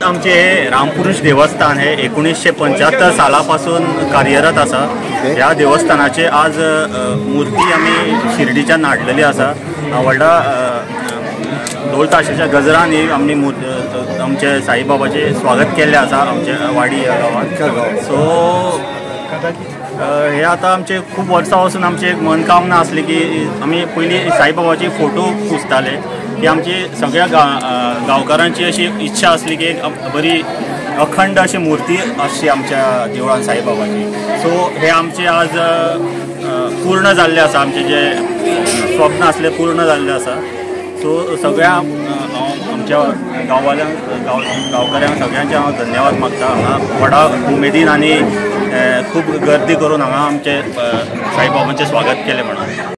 आमचे हे रामपुरुष देवस्थान हे 1975 सालापासून कार्यरत आसा। ह्या देवस्थानाचे आज मूर्ती आमी शिर्डीच्यान हाडलेली आसा। व्हडा ढोल ताशाच्या गजरांनी आमी आमचे साईबाबाचे स्वागत केल्ले आसा आमच्या वाडी ह्या गांवांत। सो हे आता आमचे खूप वर्सां पासून आमची एक मनकामना आसली की आमी पयलीं साईबाबाचे फोटो पुजताले। की आमची सगळ्या गांवकारांची अशी इच्छा आसली की एक बरी अखंड अशी मूर्ती आसची आमच्या देवळान साईबाबाची। सो हे आमचे आज पूर्ण जाल्ले आसा, आमचे जे स्वप्न आसले पूर्ण जाल्ले आसा। सो सगळ्या आमच्या गांवकाऱ्यांक सगळ्यांचे हांव धन्यवाद मागता। हांगा व्हडा उमेदीन आनी खूब गर्दी करून हांगा आमचे साईबाबांचें स्वागत केलें म्हणून।